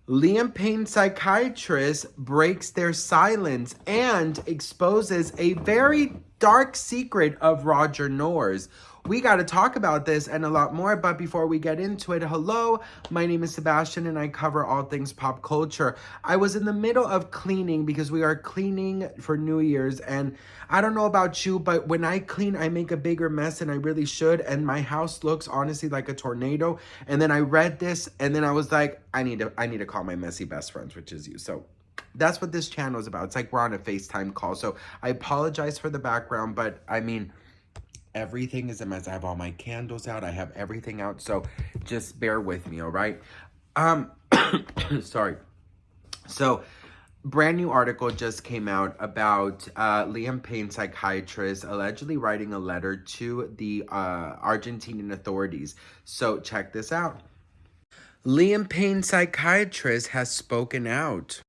Liam Payne Psychiatrist breaks their silence and exposes a very dark secret of Roger Noor's. We got to talk about this and a lot more, but before we get into it, hello, my name is Sebastian and I cover all things pop culture. I was in the middle of cleaning because we are cleaning for New Year's, and I don't know about you, but when I clean, I make a bigger mess than I really should, and my house looks honestly like a tornado. And then I read this and then I was like, I need to call my messy best friends, which is you. So that's what this channel is about. It's like we're on a FaceTime call. So I apologize for the background, but I mean, everything is a mess. I have all my candles out. I have everything out. So just bear with me, all right? Sorry. So brand new article just came out about Liam Payne, psychiatrist, allegedly writing a letter to the Argentinian authorities. So check this out. Liam Payne, psychiatrist, has spoken out.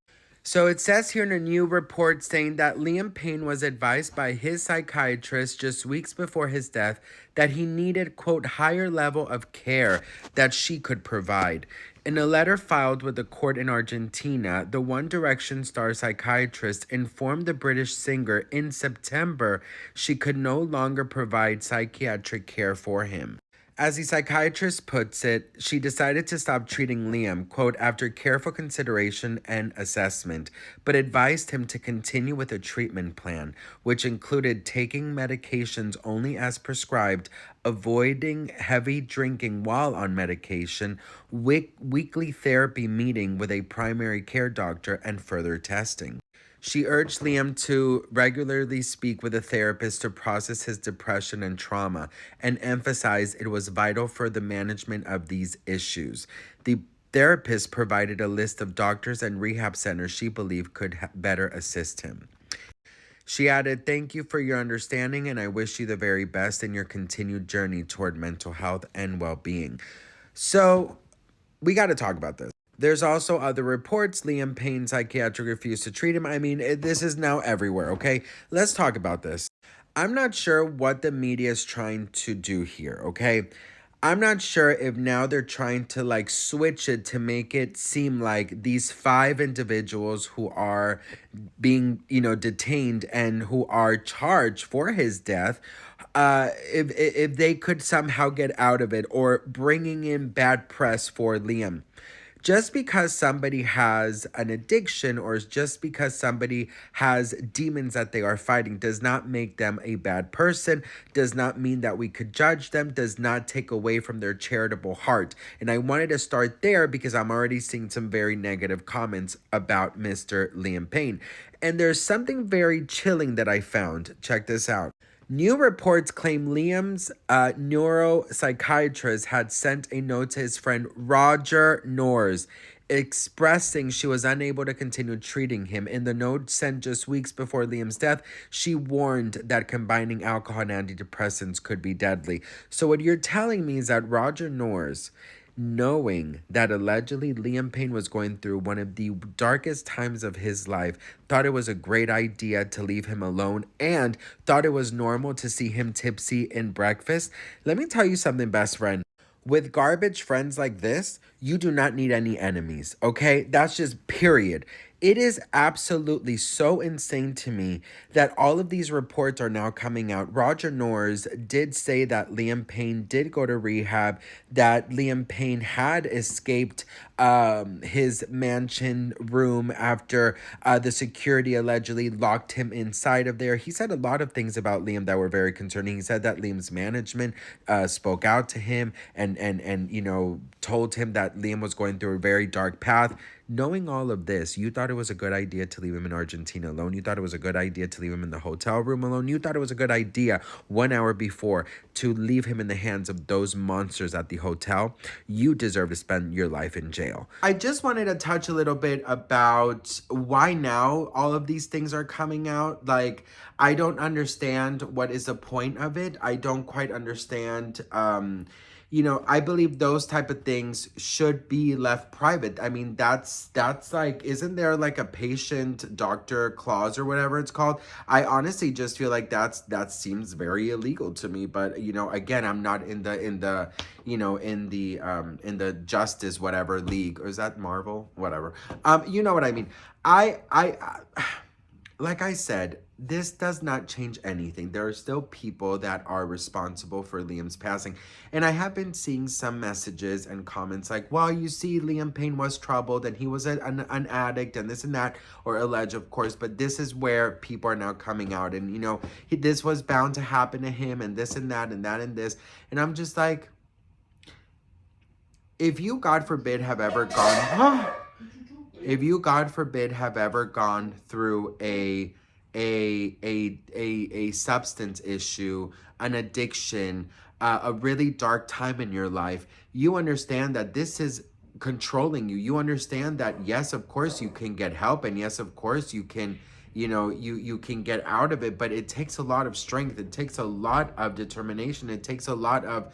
So it says here in a new report saying that Liam Payne was advised by his psychiatrist just weeks before his death that he needed, quote, higher level of care that she could provide. In a letter filed with the court in Argentina, the One Direction star psychiatrist informed the British singer in September she could no longer provide psychiatric care for him. As the psychiatrist puts it, she decided to stop treating Liam, quote, after careful consideration and assessment, but advised him to continue with a treatment plan, which included taking medications only as prescribed, avoiding heavy drinking while on medication, weekly therapy meeting with a primary care doctor, and further testing. She urged Liam to regularly speak with a therapist to process his depression and trauma and emphasized it was vital for the management of these issues. The therapist provided a list of doctors and rehab centers she believed could better assist him. She added, "Thank you for your understanding, and I wish you the very best in your continued journey toward mental health and well-being." So we got to talk about this. There's also other reports. Liam Payne psychiatric refused to treat him. I mean, this is now everywhere, okay? Let's talk about this. I'm not sure what the media is trying to do here, okay? I'm not sure if now they're trying to like switch it to make it seem like these 5 individuals who are being, detained and who are charged for his death, if they could somehow get out of it, or bringing in bad press for Liam. Just because somebody has an addiction or just because somebody has demons that they are fighting does not make them a bad person, does not mean that we could judge them, does not take away from their charitable heart. And I wanted to start there because I'm already seeing some very negative comments about Mr. Liam Payne. And there's something very chilling that I found. Check this out. New reports claim Liam's neuropsychiatrist had sent a note to his friend Roger Noor's expressing she was unable to continue treating him. In the note sent just weeks before Liam's death, she warned that combining alcohol and antidepressants could be deadly. So what you're telling me is that Roger Noor's, knowing that allegedly Liam Payne was going through one of the darkest times of his life, thought it was a great idea to leave him alone and thought it was normal to see him tipsy in breakfast. Let me tell you something, best friend. With garbage friends like this, you do not need any enemies, okay? That's just period. It is absolutely so insane to me that all of these reports are now coming out. Roger Noor's did say that Liam Payne did go to rehab, that Liam Payne had escaped his mansion room after the security allegedly locked him inside of there. He said a lot of things about Liam that were very concerning. He said that Liam's management spoke out to him and told him that Liam was going through a very dark path. Knowing all of this, you thought it was a good idea to leave him in Argentina alone. You thought it was a good idea to leave him in the hotel room alone. You thought it was a good idea 1 hour before to leave him in the hands of those monsters at the hotel. You deserve to spend your life in jail. I just wanted to touch a little bit about why now all of these things are coming out. Like, I don't understand what is the point of it. I don't quite understand you know, I believe those type of things should be left private. I mean, that's like, isn't there like a patient doctor clause or whatever it's called? I honestly just feel like that seems very illegal to me. But you know, again, I'm not in the you know, in the justice whatever league, or is that Marvel? Whatever. You know what I mean. I like I said, this does not change anything. There are still people that are responsible for Liam's passing. And I have been seeing some messages and comments like, well, you see, Liam Payne was troubled and he was an addict and this and that, or alleged, of course. But this is where people are now coming out and, you know, this was bound to happen to him and this and that and that and this. And I'm just like, if you, God forbid, have ever gone... If you, God forbid, have ever gone through a substance issue, an addiction, a really dark time in your life, you understand that this is controlling you. You understand that, yes, of course, you can get help, and yes, of course, you can, you know, you can get out of it, but it takes a lot of strength. It takes a lot of determination. It takes a lot of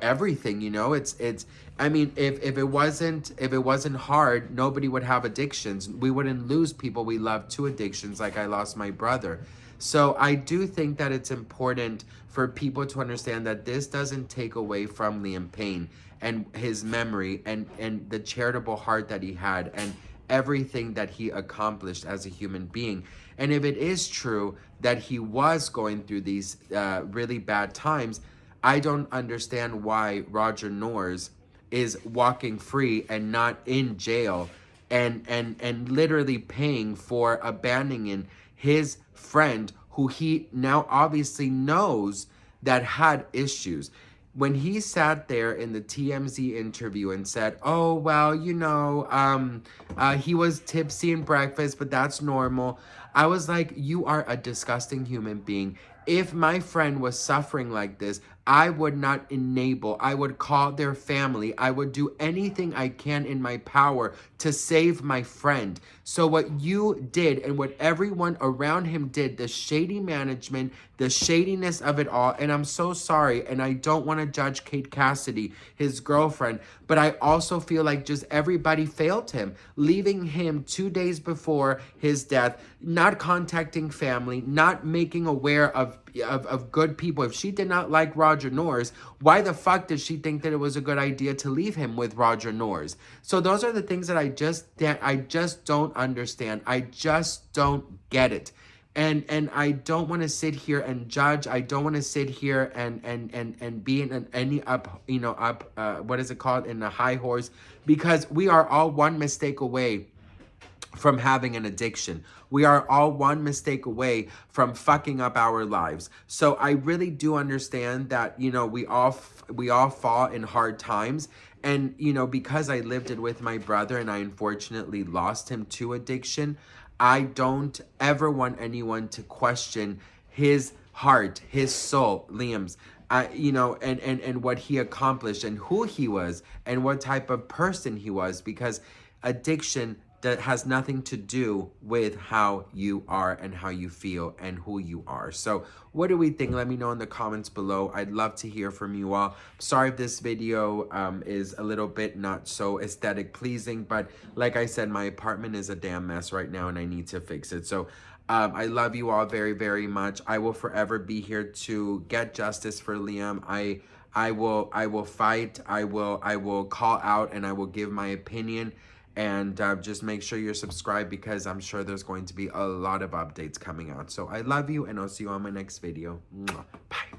everything, you know. It's I mean, if it wasn't hard, nobody would have addictions. We wouldn't lose people we love to addictions like I lost my brother. So I do think that it's important for people to understand that this doesn't take away from Liam Payne and his memory and the charitable heart that he had and everything that he accomplished as a human being. And if it is true that he was going through these really bad times, I don't understand why Roger Noors is walking free and not in jail and literally paying for abandoning his friend who he now obviously knows that had issues. When he sat there in the TMZ interview and said, oh, well, you know, he was tipsy in breakfast, but that's normal. I was like, you are a disgusting human being. If my friend was suffering like this, I would not enable. I would call their family. I would do anything I can in my power to save my friend. So what you did and what everyone around him did, the shady management, the shadiness of it all, and I'm so sorry, and I don't want to judge Kate Cassidy, his girlfriend, but I also feel like just everybody failed him, leaving him 2 days before his death, not contacting family, not making aware of good people. If she did not like Roger Noors, why the fuck did she think that it was a good idea to leave him with Roger Noors? So those are the things that I just don't understand. I just don't get it. And I don't want to sit here and judge. I don't want to sit here and be in any what is it called, in a high horse, because we are all one mistake away from having an addiction. We are all one mistake away from fucking up our lives. So I really do understand that, you know, we all fall in hard times. And, you know, because I lived it with my brother and I unfortunately lost him to addiction, I don't ever want anyone to question his heart, his soul, Liam's, you know, and what he accomplished and who he was and what type of person he was, because addiction that has nothing to do with how you are and how you feel and who you are. So what do we think? Let me know in the comments below. I'd love to hear from you all. Sorry if this video is a little bit not so aesthetic pleasing, but like I said, my apartment is a damn mess right now and I need to fix it. So I love you all very, very much. I will forever be here to get justice for Liam. I will fight. I will call out and I will give my opinion. And just make sure you're subscribed, because I'm sure there's going to be a lot of updates coming out. So I love you, and I'll see you on my next video. Mwah. Bye.